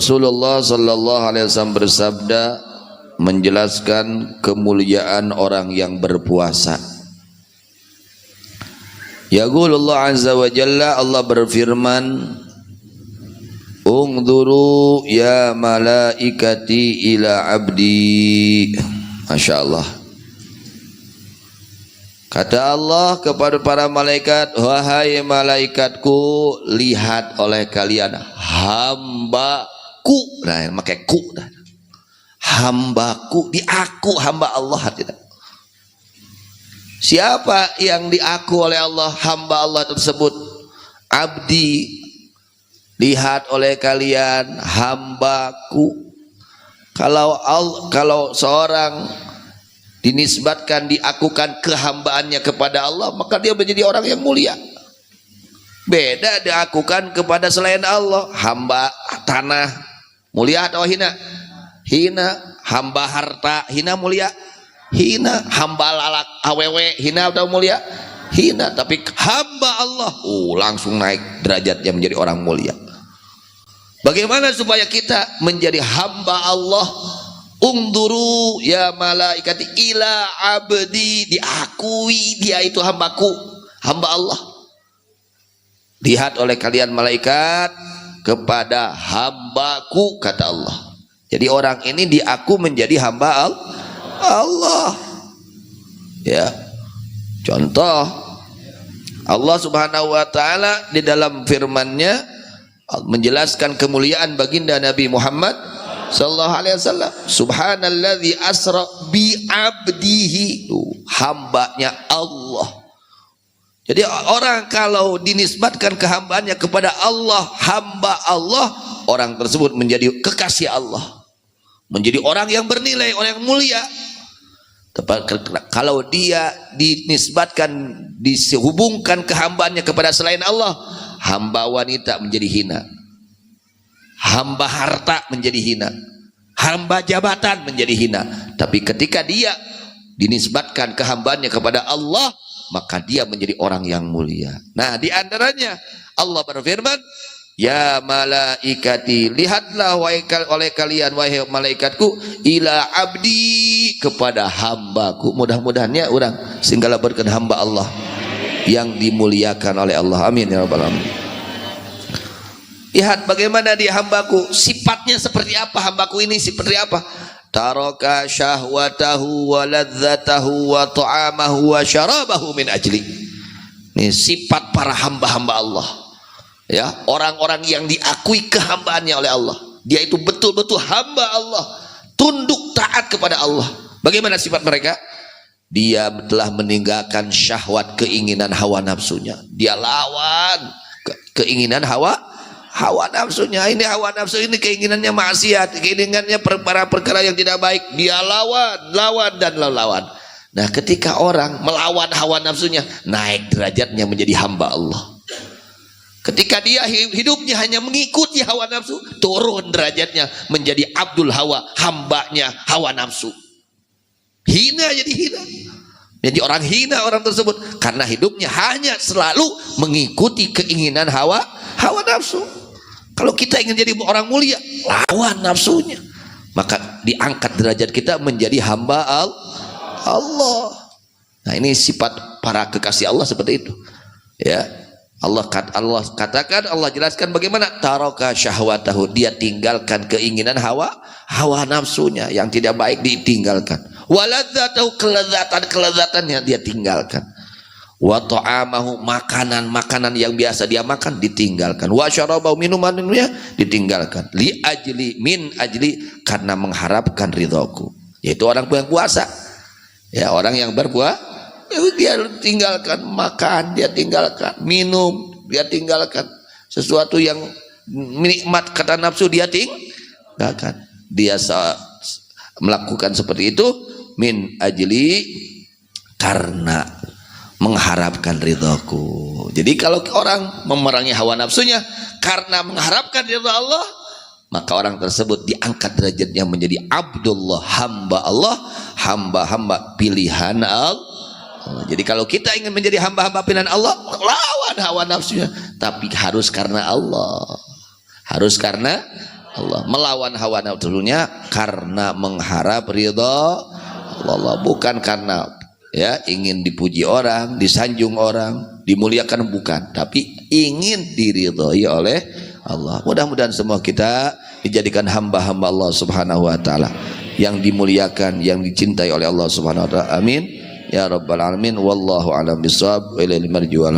Rasulullah sallallahu alaihi wasallam bersabda menjelaskan kemuliaan orang yang berpuasa. Yaqulullah azza wa jalla, Allah berfirman, "Ungduru ya malaikati ila abdi." Masya Allah. Kata Allah kepada para malaikat, "Wahai malaikatku, lihat oleh kalian hambaku." Nah, pakai ku. Hambaku, diaku hamba Allah. Tidak. Siapa yang diaku oleh Allah, hamba Allah tersebut? Abdi. Lihat oleh kalian hambaku. Kalau seorang dinisbatkan, diakukan kehambaannya kepada Allah, maka dia menjadi orang yang mulia. Beda diakukan kepada selain Allah. Hamba tanah mulia atau hina? Hina. Hamba harta hina mulia? Hina. Hamba lalak awewe hina atau mulia? Hina. Tapi hamba Allah langsung naik derajatnya menjadi orang mulia. Bagaimana supaya kita menjadi hamba Allah? Ungduru ya malaikati ila abdi, diakui dia itu hambaku, hamba Allah. Lihat oleh kalian malaikat kepada hambaku, kata Allah. Jadi orang ini diaku menjadi hamba Allah. Ya. Contoh Allah Subhanahu wa taala di dalam firman-Nya menjelaskan kemuliaan baginda Nabi Muhammad sallallahu alaihi wasallam. Subhanalladzi asra bi abdihi, hambanya Allah. Jadi orang kalau dinisbatkan kehambaannya kepada Allah, hamba Allah, orang tersebut menjadi kekasih Allah, menjadi orang yang bernilai, orang yang mulia. Kalau dia dinisbatkan, dihubungkan kehambaannya kepada selain Allah, hamba wanita menjadi hina, hamba harta menjadi hina, hamba jabatan menjadi hina. Tapi ketika dia dinisbatkan kehambaannya kepada Allah, maka dia menjadi orang yang mulia. Nah, di antaranya Allah berfirman, "Ya malaikati, lihatlah oleh kalian wahai malaikatku, ila abdi, kepada hambaku." Mudah-mudahannya orang singgala berken hamba Allah yang dimuliakan oleh Allah. Amin ya rabbal alamin. Lihat bagaimana dia hambaku, sifatnya seperti apa hambaku ini, seperti apa? Taraka syahwatahu wa ladzatahu wa ta'amahu wa syarabahu min ajli. Ini sifat para hamba-hamba Allah. Ya, orang-orang yang diakui kehambaannya oleh Allah. Dia itu betul-betul hamba Allah, tunduk taat kepada Allah. Bagaimana sifat mereka? Dia telah meninggalkan syahwat, keinginan hawa nafsunya. Dia lawan keinginan hawa nafsunya. Ini hawa nafsu ini keinginannya maksiat, keinginannya perkara yang tidak baik. Dia lawan. Nah, ketika orang melawan hawa nafsunya, naik derajatnya menjadi hamba Allah. Ketika dia hidupnya hanya mengikuti hawa nafsu, turun derajatnya menjadi abdul hawa, hambanya hawa nafsu. Hina, jadi hina. Jadi orang hina orang tersebut karena hidupnya hanya selalu mengikuti keinginan hawa nafsu. Kalau kita ingin jadi orang mulia, lawan nafsunya, maka diangkat derajat kita menjadi hamba Allah. Nah, ini sifat para kekasih Allah seperti itu. Ya, Allah katakan, Allah jelaskan bagaimana taraka syahwatahu, dia tinggalkan keinginan hawa nafsunya yang tidak baik, ditinggalkan. Waladzatahu, kelezatan-kelezatannya dia tinggalkan. Wa ta'amahu, makanan yang biasa dia makan ditinggalkan. Wa syarabahu, minumannya ditinggalkan. Li ajli, min ajli, karena mengharapkan ridhoku. Yaitu orang yang puasa. Ya, orang yang berpuasa, dia tinggalkan makan, dia tinggalkan minum, dia tinggalkan sesuatu yang nikmat kata nafsu, dia tinggalkan. Dia melakukan seperti itu min ajli, karena mengharapkan ridhaku. Jadi kalau orang memerangi hawa nafsunya karena mengharapkan ridha Allah, maka orang tersebut diangkat derajatnya menjadi Abdullah, hamba Allah, hamba-hamba pilihan Allah. Jadi kalau kita ingin menjadi hamba-hamba pilihan Allah, lawan hawa nafsunya, tapi harus karena Allah, harus karena Allah, melawan hawa nafsunya karena mengharap ridha Allah, bukan karena ya ingin dipuji orang, disanjung orang, dimuliakan, bukan, tapi ingin diridhoi oleh Allah. Mudah-mudahan semua kita dijadikan hamba-hamba Allah Subhanahu wa taala yang dimuliakan, yang dicintai oleh Allah Subhanahu wa taala. Amin ya rabbal alamin. Wallahu a'lam bishawab. Wa ilaihi marji'u.